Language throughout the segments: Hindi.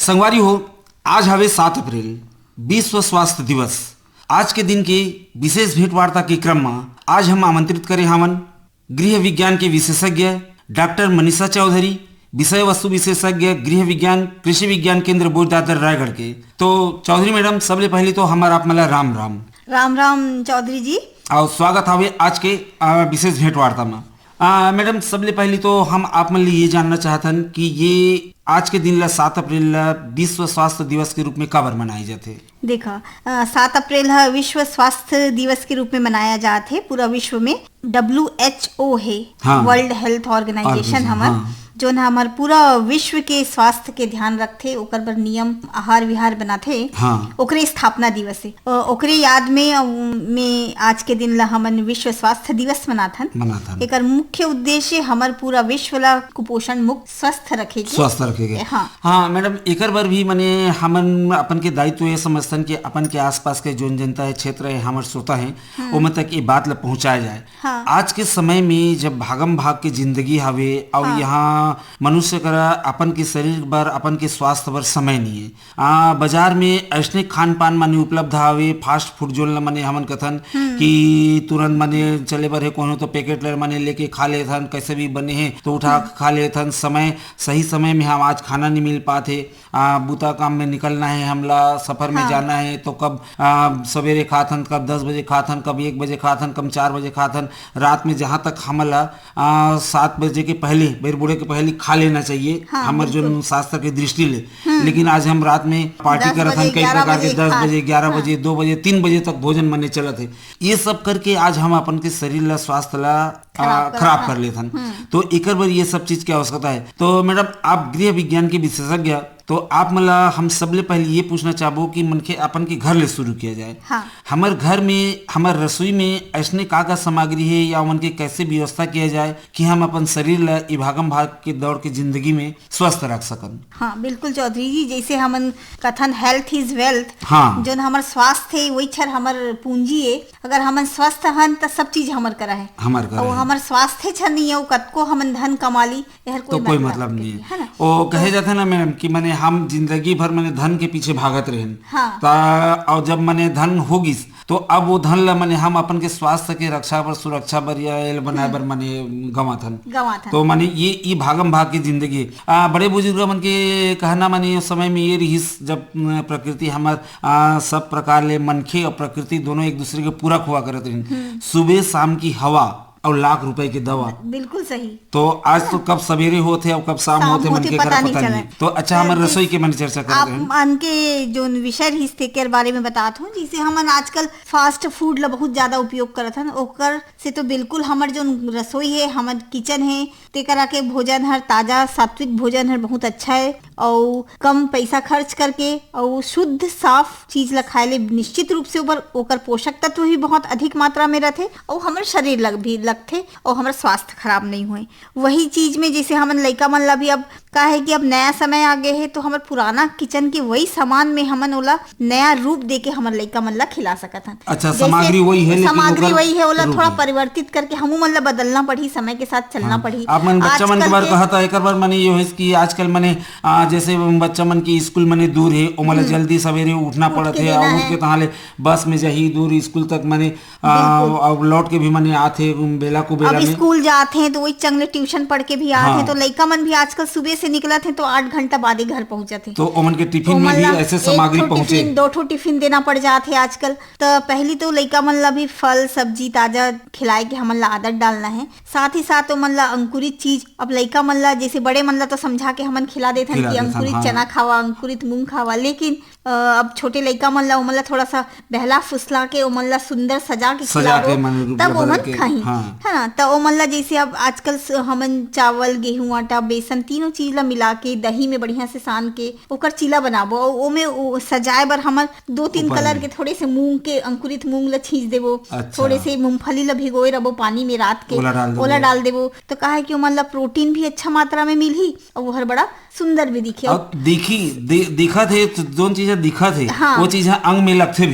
संगवारी हो, आज हवे 7 अप्रैल विश्व स्वास्थ्य दिवस। आज के दिन के विशेष भेंट वार्ता के क्रम में आज हम आमंत्रित करे हमन गृह विज्ञान के विशेषज्ञ डॉक्टर मनीषा चौधरी, विषय वस्तु विशेषज्ञ गृह विज्ञान कृषि विज्ञान केंद्र बोर्ड दादर रायगढ़ के। तो चौधरी मैडम, सबले पहले तो हमारा आप मला राम राम। राम राम चौधरी जी, और स्वागत हवे आज के विशेष भेंट वार्ता में। मैडम, सबले पहले तो हम आप मन ये जानना चाहतन कि ये आज के दिन ला 7 अप्रैल ला विश्व स्वास्थ्य दिवस के रूप में काबर मनाए जाते? देखा 7 अप्रैल है विश्व स्वास्थ्य दिवस के रूप में मनाया जाते है पूरा विश्व में। WHO है, वर्ल्ड हेल्थ ऑर्गेनाइजेशन हमर जो न हमार पूरा विश्व के स्वास्थ्य के ध्यान रखते, ओकर पर नियम आहार विहार बनाते। ओकरे स्थापना दिवस है, ओकरे याद में आज के दिन ला हमन विश्व स्वास्थ्य दिवस मनाथन। एकर मुख्य उद्देश्य हमार पूरा विश्व ला कुपोषण मुक्त स्वस्थ रखेगे। हाँ मैडम, एकर बर भी माने हमन अपन के दायित्व ये समझतन कि अपन के आसपास के जोन जनता है, क्षेत्र है, हमार श्रोता है, ओमे तक ये बात ला पहुंचाया जाए। आज के समय में जब भागम भाग के जिंदगी हवे और यहाँ मनुष्य करा अपन के शरीर बर, अपन के स्वास्थ्य बर समय नहीं है। बाजार में ऐसने खान पान माने उपलब्ध हवे, फास्ट फूड जोन माने हमन कथन कि तुरंत माने चले बर है, कोनो तो पैकेट ले माने लेके खा लेथन, कैसे भी बने हैं तो उठा खा लेथन। सही समय में हम आज खाना नहीं मिल पाते, बूता काम में निकलना है, हमला सफर में जाना है तो कब सवेरे खाथन, कब 10 बजे खाथन, कब 1 बजे खाथन, कब 4 बजे खाथन। रात में जहाँ तक हमला 7 बजे के पहले बेर बूढ़े के पहले खा लेना चाहिए, हमारे जो शास्त्र की दृष्टि ले। लेकिन आज हम रात में पार्टी करत हन, कई प्रकार के 10 बजे 11 बजे 2 बजे 3 बजे तक भोजन मने चलत है। ये सब करके आज हम अपन के शरीर ला स्वास्थ्य ला खराब कर लेथन। तो एकर बर ये सब चीज की आवश्यकता है। तो मैडम, आप गृह विज्ञान के विशेषज्ञ, तो आप मला हम सबले पहले ये पूछना चाहबो कि मन के अपन के घर ले शुरू किया जाए। हमार घर में, हमार रसोई में ऐसने का सामग्री है या मन के कैसे व्यवस्था किया जाए कि हम अपन शरीर ला ई भागम भाग के दौड़ के जिंदगी में स्वस्थ रख सकन? हाँ बिल्कुल चौधरी जी, जैसे हमन कथन हेल्थ इज वेल्थ, जो हमार स्वास्थ्य है वही छर हमार पूंजी है। अगर हमन स्वस्थ हन तो सब चीज हमार करा है, और हमार स्वास्थ्य छर नहीं है, कतको हमन धन कमा ली, कोई मतलब नहीं है। वो कहे जाते ना मैडम कि मैंने हम जिंदगी भर मैंने धन के पीछे भागत रहन, और जब मैंने धन होगी तो अब वो धन ला मैंने हम अपन के स्वास्थ्य के रक्षा बर, सुरक्षा बर या एल बनाए बर मैंने गवाथन। तो मैंने ये भागम भाग की जिंदगी। बड़े बुजुर्ग मन के कहना माने उस समय में ये रहीस, जब प्रकृति हमार सब प्रकार ले मनखे और प्रकृति दोनों एक दूसरे के पूरक हुआ करत रही। सुबह शाम की हवा और लाख रुपए की दवा। बिल्कुल सही। तो आज तो कब सवेरे होते और कब शाम होते मन के पता नहीं। तो अच्छा, हमारे रसोई के मन चर्चा करते हैं। आप के जो विषय हिस्से के बारे में बतात हूँ, जिसे हमन आजकल फास्ट फूड ला बहुत ज्यादा उपयोग करत हन, ओकर से तो बिल्कुल हमार जो रसोई है, हमार किचन है, तेकरा के भोजन हर ताजा सात्विक भोजन हर बहुत अच्छा है, और कम पैसा खर्च करके और शुद्ध साफ चीज ला खाए ले निश्चित रूप से ओकर पोषक तत्व भी बहुत अधिक मात्रा में रहते और हमारे शरीर भी लगते और हमारा स्वास्थ्य खराब नहीं हुए। वही चीज में जैसे हमन लइका मन ला भी अब का है कि अब नया समय आ गए है, तो हमारे पुराना किचन के वही सामान में हमन ओला नया रूप देके हमारे लइका मन ला खिला सकत हन। अच्छा, सामग्री वही है, सामग्री वही है, ओला थोड़ा परिवर्तित करके हमू मन ला बदलना पड़ी, समय के साथ चलना पड़ी। आप मन बच्चा मन के बार कहता एक बार माने ये है कि आजकल माने जैसे बच्चा मन की स्कूल माने दूर है, ओ मतलब जल्दी सवेरे उठना पड़त है, और उठ के तहाले बस में जाही दूर स्कूल तक माने अब लौट के भी माने आथे बेला को बेला में स्कूल जाते हैं, तो वही चंगले ट्यूशन पढ़ के भी आते हैं। तो लइका मन भी आजकल सुबह से निकलत है तो 8 घंटा बाद ही घर पहुंचते हैं। तो ओमन के टिफिन में भी ऐसे सामग्री पहुंचे, 2 टिफिन देना पड़ जाते हैं आजकल। तो पहली तो लइका मन ला भी फल सब्जी ताजा खिलाए के हमन ला आदत डालना है। साथ ही साथ ओमन ला अंकुरित चीज, अब लइका मन ला जैसे बड़े मन ला तो समझा के हमन खिला देते हैं कि अंकुरित चना खावा, अंकुरित मूंग खावा, लेकिन अब छोटे लइका मन ला ओमन ला थोड़ा सा बहला फुसला के ओमन ला सुंदर सजा के खिलाओ, तब ओमन खाही, है ना। तो ओमन ला जैसे अब आजकल हमन चावल, गेहूं, आटा, बेसन तीनों चीज ला मिला के दही में बढ़िया से सान के ओकर चीला बनाबो, ओमे सजाए बर हमन 2-3 कलर के थोड़े से मूंग के अंकुरित मूंग ला छींच देबो, थोड़े से मूंगफली ला भिगोए रबो पानी में रात के, ओला डाल देबो। तो काहे कि ओमन ला प्रोटीन भी अच्छा मात्रा में मिलही और वो हर बड़ा सुंदर भी दिखे। दिखा थे जोन चीजें दिखा थे, वो चीज अंग में लगते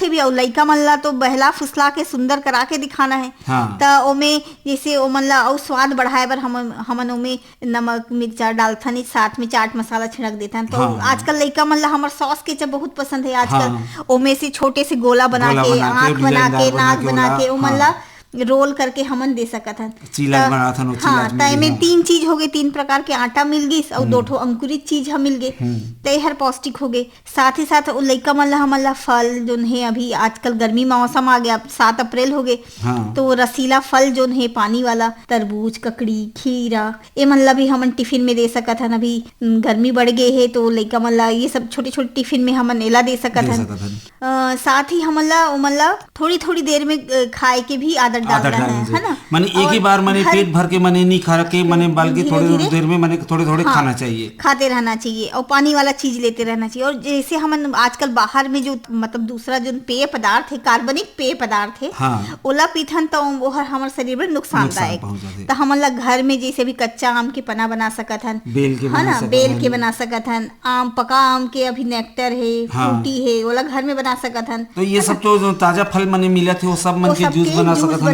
भी, और लइका मन ला तो बहला फुसला के सुंदर करा के दिखाना है। हाँ। त ओमे जैसे ओमन ला और स्वाद बढ़ाए बर हमन ओमे नमक मिर्चा डालथन, साथ में चाट मसाला छिड़क देथन। तो हाँ। आजकल लइका मन ला हमर सॉस केचप बहुत पसंद है आजकल। हाँ। ओमे से छोटे से गोला बना के, आँख बना के, नाक बना के ओमन ला रोल करके हमन दे सकत हन। चीला बनाथन और हाँ, त एमे 3 चीज हो गए, 3 प्रकार के आटा मिल गई और 2 ठो अंकुरित चीज हम मिल गए, ते हर पौष्टिक हो गए। साथ ही साथ लइका मन ला हमन ला फल जोन है, अभी आजकल गर्मी मौसम आ गया, 7 अप्रैल हो गए। हाँ। तो रसीला फल जोन है पानी वाला, तरबूज, ककड़ी, खीरा, ए मन ला भी हमन टिफिन में दे सकत हन। अभी गर्मी बढ़ गए है तो लइका मन ला ये सब छोटे छोटे टिफिन में हमन एला दे सकत हन। साथ ही हमन ला ओमन ला थोड़ी थोड़ी देर में खाए के भी आदत डालना है ना। माने एक ही बार माने पेट भर के माने नहीं खा के माने बल्कि थोड़ी देर में माने थोड़े थोड़े खाना चाहिए, खाते रहना चाहिए और पानी वाला चीज लेते रहना चाहिए। और जैसे हमन आजकल बाहर में जो मतलब दूसरा जो पेय पदार्थ है, कार्बनिक पेय पदार्थ है, हाँ। ओला पीथन तो वो हमारे शरीर में नुकसानदायक। तो हमन ला घर में जैसे भी कच्चा आम के पना बना सकत हन, है ना, बेल के बना सकत हन। आम पका आम के अभी नेक्टर है, फ्रूटी है, ओला घर में बना सकत हन। तो ये सब जो ताजा फल मने मिला थे वो सब मन के जूस बना सकत हन,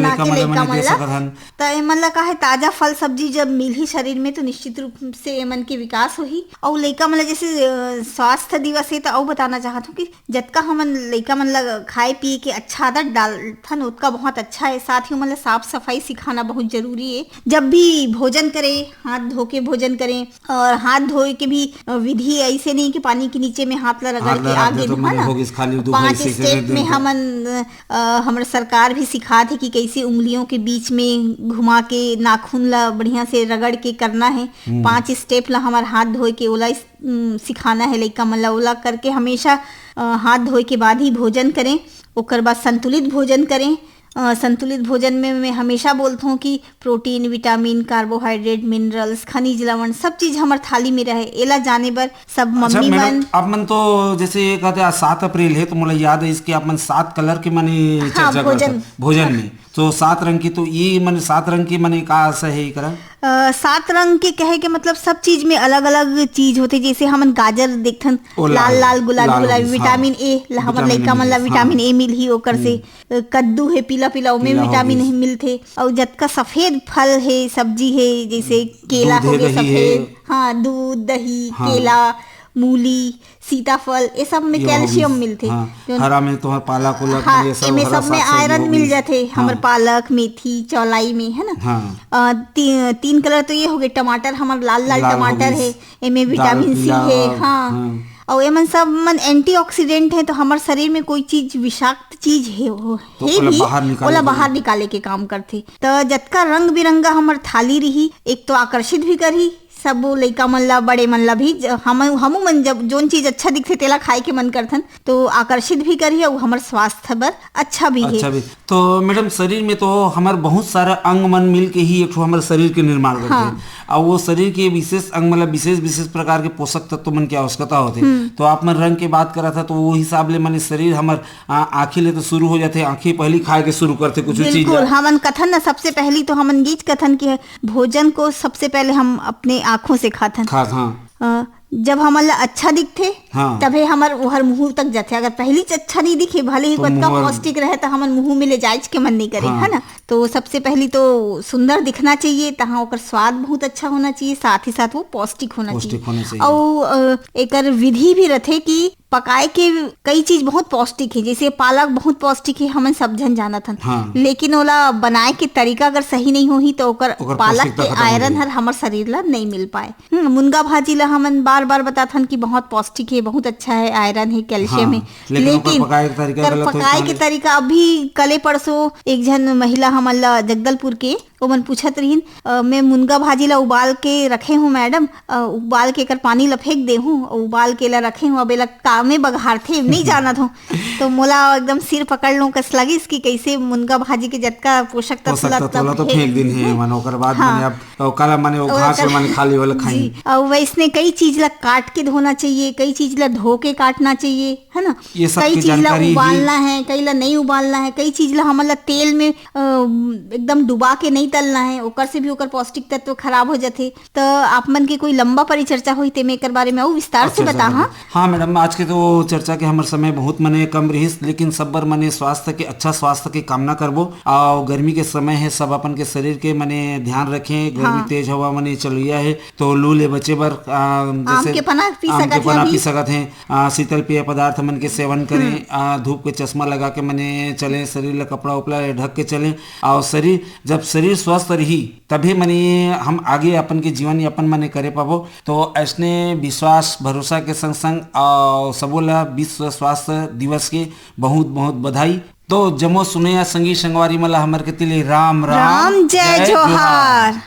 तो एमन ला का है ताजा फल सब्जी जब मिलही शरीर में तो निश्चित रूप से एमन के विकास होही। और लइका मन ला जैसे स्वास्थ्य दिवस है तो और बताना चाहत हूँ कि जतका हमन लइका मन ला खाए पिए के अच्छा आदत डालथन उतका बहुत अच्छा है। साथ ही हमन ला साफ सफाई सिखाना बहुत जरूरी है। जब भी भोजन करें हाथ धो के भोजन करें, और हाथ धोए के भी विधि ऐसे नहीं कि पानी के नीचे में हाथ ला रगड़ के आगे, है ना, 5 स्टेप में हमन हमारे सरकार भी सिखा थे कि कैसे उंगलियों के बीच में घुमा के नाखून ला बढ़िया से रगड़ के करना है। 5 स्टेप ला हमारे हाथ धोए के ओला सिखाना है लइका मन ला। ओला करके हमेशा हाथ धोए के बाद ही भोजन करें। ओकर बाद संतुलित भोजन करें। संतुलित भोजन में मैं हमेशा बोलता हूँ कि प्रोटीन, विटामिन, कार्बोहाइड्रेट, मिनरल्स, खनिज लवण सब चीज हमारे थाली में रहे। एला जाने बर सब मम्मी मन आप मन तो जैसे कहते हैं 7 अप्रैल है तो मुझे याद है इसके आप मन 7 कलर के मने चर्चा भोजन में तो 7 रंग की, तो ये मने 7 रंग की मने का आशा है करा 7 रंग के कहे के मतलब सब चीज में अलग अलग चीज होते। जैसे हमन गाजर देखथन लाल लाल गुलाबी गुलाबी, विटामिन ए हमर लइका मन ला विटामिन ए मिलही ओकर से। कद्दू है पीला पीला, ओमे विटामिन ए मिलथे। और जतका सफेद फल है सब्जी है जैसे केला हो गया सफेद, हाँ, दूध दही, केला, मूली, सीताफल, ये सब में कैल्शियम मिलते। हरा में तो पालक उलक, हाँ, ये सब में आयरन मिल जाते। हमारे पालक, मेथी, चौलाई में, है ना। 3 कलर तो ये हो गए। टमाटर हमारे लाल लाल टमाटर है, इनमें विटामिन सी है, हाँ। और ये मन सब मन एंटीऑक्सीडेंट है, तो हमारे शरीर में कोई चीज विषाक्त चीज है भी ओला बाहर निकाले के काम करते। तो जतका रंग बिरंगा हमार थाली रही, एक तो आकर्षित भी करही सब लइका मन ला, बड़े मन ला भी। हमू मन जब जोन चीज अच्छा दिखते तेला खाए के मन करथन तो आकर्षित भी करिए और हमारे स्वास्थ्य पर अच्छा भी है। तो मैडम शरीर में तो हमारे बहुत सारा अंग मन मिल के ही एक हमारे शरीर के निर्माण करते हैं। और वो शरीर के विशेष अंग मतलब विशेष प्रकार के पोषक तत्व मन की आवश्यकता होते। तो आप मन रंग की बात करा था तो वो हिसाब ले मैंने शरीर हमारे आँखें ले तो शुरू हो जाते, आँखें पहली खाए के शुरू करते कुछ चीज। हमन कथन ना सबसे पहली तो हमन गीच कथन की है भोजन को सबसे पहले हम अपने आँखों से खाथन। जब हमारा अच्छा दिखते तभी हमार हर मुंह तक जाते। अगर पहली अच्छा नहीं दिखे भले ही कतका पौष्टिक रहे तो हमारे मुंह में ले जाए के मन नहीं करे, है ना। तो सबसे पहली तो सुंदर दिखना चाहिए, तहाँ ओकर स्वाद बहुत अच्छा होना चाहिए, साथ ही साथ वो पौष्टिक होना चाहिए। और एक विधि भी रहते कि पकाए के कई चीज बहुत पौष्टिक है। जैसे पालक बहुत पौष्टिक है, हमन सब जन जानत हन, लेकिन ओला बनाए के तरीका अगर सही नहीं होही तो ओकर पालक के आयरन हर हमार शरीर ला नहीं मिल पाए। मुनगा भाजी ला हमन बार बार बताथन कि बहुत पौष्टिक है, बहुत अच्छा है, आयरन है, कैल्शियम है, लेकिन पकाए के तरीका अभी कले परसों एक जन महिला हमन ला जगदलपुर के ओमन पूछत रहीन, मैं मुनगा भाजी ला उबाल के रखे हूँ मैडम, उबाल के कर पानी ला फेंक दे हूँ, उबाल के ला रखे हूँ, अब एला कामे बघार थे नहीं जानत हूँ। तो मोला एकदम सिर पकड़ लूं कस लगी इसकी कैसे मुनगा भाजी के जतका पोषक तत्व तो फेंक दिन है मन ओकर बाद माने अब काला माने ओ घास माने खाली वाला खाई। और वैसने कई चीज ला काट के धोना चाहिए, कई चीज ला धो के काटना चाहिए, है ना। कई चीज ला उबालना है, कई ला नहीं उबालना है, कई चीज ला हमला तेल में एकदम डुबा के नहीं तलना है, ओकर से भी ओकर पौष्टिक तत्व खराब हो जाते। तो आप मन के कोई लंबा परिचर्चा हुई ते में एकर बारे में और विस्तार से बता। हाँ मैडम, आज के तो चर्चा के हमारे समय बहुत मने कम मौसम रहिस, लेकिन सब्बर मने स्वास्थ्य के अच्छा स्वास्थ्य के कामना करबो। और गर्मी के समय है, सब अपन के शरीर के मने ध्यान रखें। गर्मी तेज हवा मने चलिया है तो लू ले बचे बर आम के पन्ना पी सकत हैं। शीतल पेय पदार्थ मन के सेवन करें। धूप के चश्मा लगा के मने चले, शरीर ला कपड़ा उपड़ा ढक के चले। और जब शरीर स्वस्थ रही तभी मने हम आगे अपन के जीवन यापन मने करे पाबो। तो ऐसने विश्वास भरोसा के संग संग और सबो ला विश्व स्वास्थ्य दिवस के बहुत बहुत बधाई। तो जमो सुने या संगी संगवारी मला हमर के तिले राम राम जय जोहार।